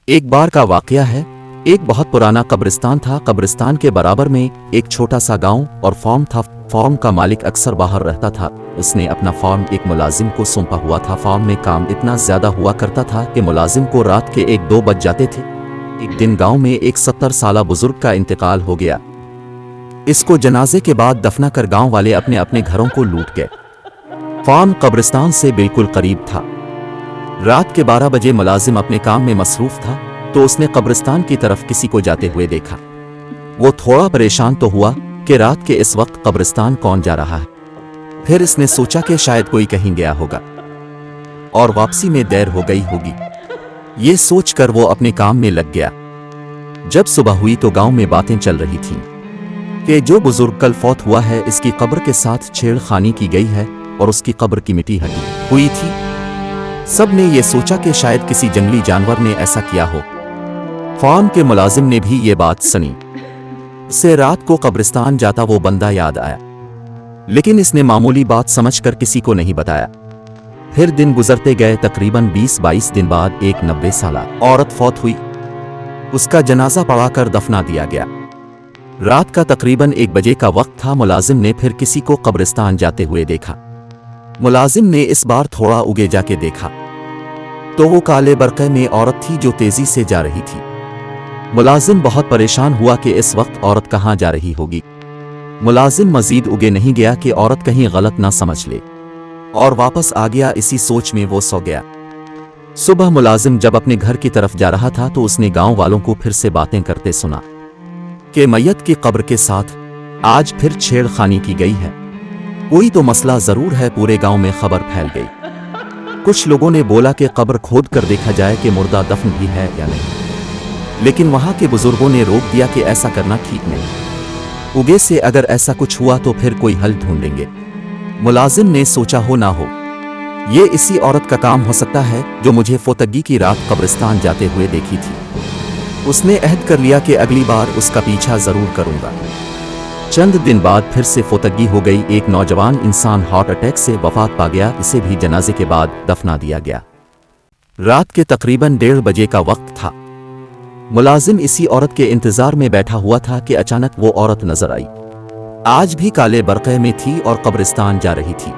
ایک بار کا واقعہ ہے، ایک بہت پرانا قبرستان تھا۔ قبرستان کے برابر میں ایک چھوٹا سا گاؤں اور فارم تھا۔ فارم کا مالک اکثر باہر رہتا تھا۔ اس نے اپنا فارم ایک ملازم کو سونپا ہوا تھا۔ فارم میں کام اتنا زیادہ ہوا کرتا تھا کہ ملازم کو رات کے 1-2 بج جاتے تھے۔ ایک دن گاؤں میں ایک 70 سالہ بزرگ کا انتقال ہو گیا۔ اس کو جنازے کے بعد دفنا کر گاؤں والے اپنے اپنے گھروں کو لوٹ گئے۔ فارم قبرستان سے بالکل قریب تھا۔ رات کے 12 بجے ملازم اپنے کام میں مصروف تھا تو اس نے قبرستان کی طرف کسی کو جاتے ہوئے دیکھا۔ وہ تھوڑا پریشان تو ہوا کہ رات کے اس وقت قبرستان کون جا رہا ہے۔ پھر اس نے سوچا کہ شاید کوئی کہیں گیا ہوگا اور واپسی میں دیر ہو گئی ہوگی۔ یہ سوچ کر وہ اپنے کام میں لگ گیا۔ جب صبح ہوئی تو گاؤں میں باتیں چل رہی تھیں کہ جو بزرگ کل فوت ہوا ہے اس کی قبر کے ساتھ چھیڑ خانی کی گئی ہے اور اس کی قبر کی مٹی ہٹی ہوئی تھی۔ سب نے یہ سوچا کہ شاید کسی جنگلی جانور نے ایسا کیا ہو۔ فارم کے ملازم نے بھی یہ بات سنی۔ اسے رات کو قبرستان جاتا وہ بندہ یاد آیا، لیکن اس نے معمولی بات سمجھ کر کسی کو نہیں بتایا۔ پھر دن گزرتے گئے۔ تقریباً 20-22 دن بعد ایک 90 سالہ عورت فوت ہوئی۔ اس کا جنازہ پڑھا کر دفنا دیا گیا۔ رات کا تقریباً 1 بجے کا وقت تھا۔ ملازم نے پھر کسی کو قبرستان جاتے ہوئے دیکھا۔ ملازم نے اس بار تھوڑا آگے جا کے دیکھا تو وہ کالے برقعے میں عورت تھی جو تیزی سے جا رہی تھی۔ ملازم بہت پریشان ہوا کہ اس وقت عورت کہاں جا رہی ہوگی۔ ملازم مزید آگے نہیں گیا کہ عورت کہیں غلط نہ سمجھ لے اور واپس آ گیا۔ اسی سوچ میں وہ سو گیا۔ صبح ملازم جب اپنے گھر کی طرف جا رہا تھا تو اس نے گاؤں والوں کو پھر سے باتیں کرتے سنا کہ میت کی قبر کے ساتھ آج پھر چھیڑ خانی کی گئی ہے۔ کوئی تو مسئلہ ضرور ہے۔ پورے گاؤں میں خبر پھیل گئی۔ کچھ لوگوں نے بولا کہ قبر کھود کر دیکھا جائے کہ مردہ دفن بھی ہے یا نہیں، لیکن وہاں کے بزرگوں نے روک دیا کہ ایسا کرنا ٹھیک نہیں۔ اگے سے اگر ایسا کچھ ہوا تو پھر کوئی حل ڈھونڈیں گے۔ ملازم نے سوچا ہو نہ ہو یہ اسی عورت کا کام ہو سکتا ہے جو مجھے فوتگی کی رات قبرستان جاتے ہوئے دیکھی تھی۔ اس نے عہد کر لیا کہ اگلی بار اس کا پیچھا ضرور کروں گا۔ چند دن بعد پھر سے فوتگی ہو گئی۔ ایک نوجوان انسان ہارٹ اٹیک سے وفات پا گیا۔ اسے بھی جنازے کے بعد دفنا دیا گیا۔ رات کے تقریباً 1:30 بجے کا وقت تھا۔ ملازم اسی عورت کے انتظار میں بیٹھا ہوا تھا کہ اچانک وہ عورت نظر آئی۔ آج بھی کالے برقعے میں تھی اور قبرستان جا رہی تھی۔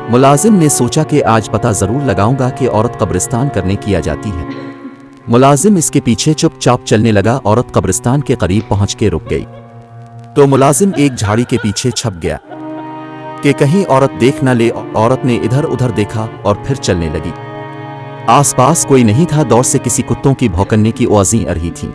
ملازم نے سوچا کہ آج پتہ ضرور لگاؤں گا کہ عورت قبرستان کرنے کیا جاتی ہے۔ ملازم اس کے پیچھے چپ چاپ چلنے لگا۔ عورت قبرستان کے قریب پہنچ کے رک گئی تو ملازم ایک جھاڑی کے پیچھے چھپ گیا کہ کہیں عورت دیکھ نہ لے۔ عورت نے ادھر ادھر دیکھا اور پھر چلنے لگی۔ آس پاس کوئی نہیں تھا۔ دور سے کسی کتوں کی بھونکنے کی آوازیں آ رہی تھیں۔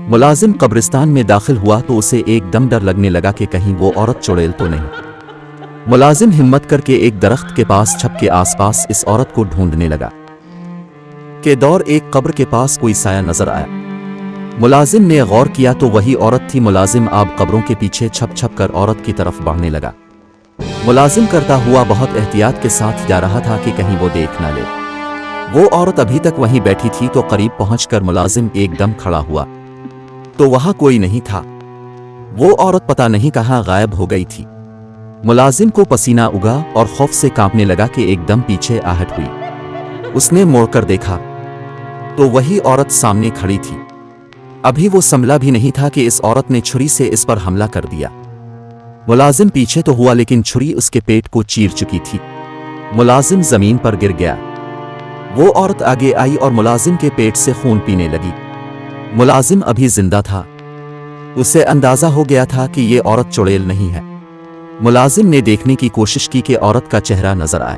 ملازم قبرستان میں داخل ہوا تو اسے ایک دم ڈر لگنے لگا کہ کہیں وہ عورت چڑیل تو نہیں۔ ملازم ہمت کر کے ایک درخت کے پاس چھپ کے آس پاس اس عورت کو ڈھونڈنے لگا کہ دور ایک قبر کے پاس کوئی سایہ نظر آیا۔ ملازم نے غور کیا تو وہی عورت تھی۔ ملازم اب قبروں کے پیچھے چھپ چھپ کر عورت کی طرف بڑھنے لگا۔ ملازم کرتا ہوا بہت احتیاط کے ساتھ جا رہا تھا کہ کہیں وہ دیکھ نہ لے۔ وہ عورت ابھی تک وہیں بیٹھی تھی تو قریب پہنچ کر ملازم ایک دم کھڑا ہوا تو وہاں کوئی نہیں تھا۔ وہ عورت پتہ نہیں کہاں غائب ہو گئی تھی۔ ملازم کو پسینہ اگا اور خوف سے کانپنے لگا کہ ایک دم پیچھے آہٹ ہوئی۔ اس نے موڑ کر دیکھا تو وہی عورت سامنے کھڑی تھی۔ ابھی وہ سنبھلا بھی نہیں تھا کہ اس عورت نے چھری سے اس پر حملہ کر دیا۔ ملازم پیچھے تو ہوا لیکن چھری اس کے پیٹ کو چیر چکی تھی۔ ملازم زمین پر گر گیا۔ وہ عورت آگے آئی اور ملازم کے پیٹ سے خون پینے لگی۔ ملازم ابھی زندہ تھا۔ اسے اندازہ ہو گیا تھا کہ یہ عورت چڑیل نہیں ہے۔ ملازم نے دیکھنے کی کوشش کی کہ عورت کا چہرہ نظر آئے۔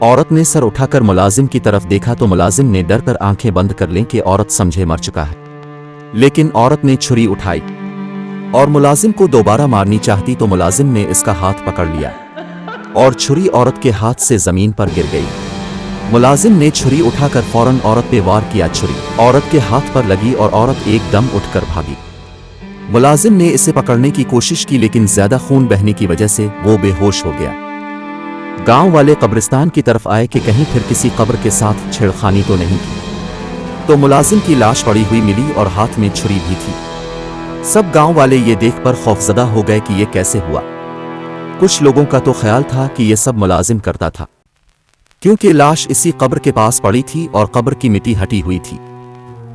عورت نے سر اٹھا کر ملازم کی طرف دیکھا تو ملازم نے ڈر کر آنکھیں بند کر لیں کہ عورت سمجھے مر چکا ہے، لیکن عورت نے چھری اٹھائی اور ملازم کو دوبارہ مارنی چاہتی تو ملازم نے اس کا ہاتھ پکڑ لیا اور چھری عورت کے ہاتھ سے زمین پر گر گئی۔ ملازم نے چھری اٹھا کر فوراً عورت پہ وار کیا۔ چھری عورت کے ہاتھ پر لگی اور عورت ایک دم اٹھ کر بھاگی۔ ملازم نے اسے پکڑنے کی کوشش کی لیکن زیادہ خون بہنے کی وجہ سے وہ بے ہوش ہو گیا۔ گاؤں والے قبرستان کی طرف آئے کہ کہیں پھر کسی قبر کے ساتھ چھیڑخانی تو نہیں کی، تو ملازم کی لاش پڑی ہوئی ملی اور ہاتھ میں چھری بھی تھی۔ سب گاؤں والے یہ دیکھ کر خوفزدہ ہو گئے کہ یہ کیسے ہوا۔ کچھ لوگوں کا تو خیال تھا کہ یہ سب ملازم کرتا تھا، کیونکہ لاش اسی قبر کے پاس پڑی تھی اور قبر کی مٹی ہٹی ہوئی تھی۔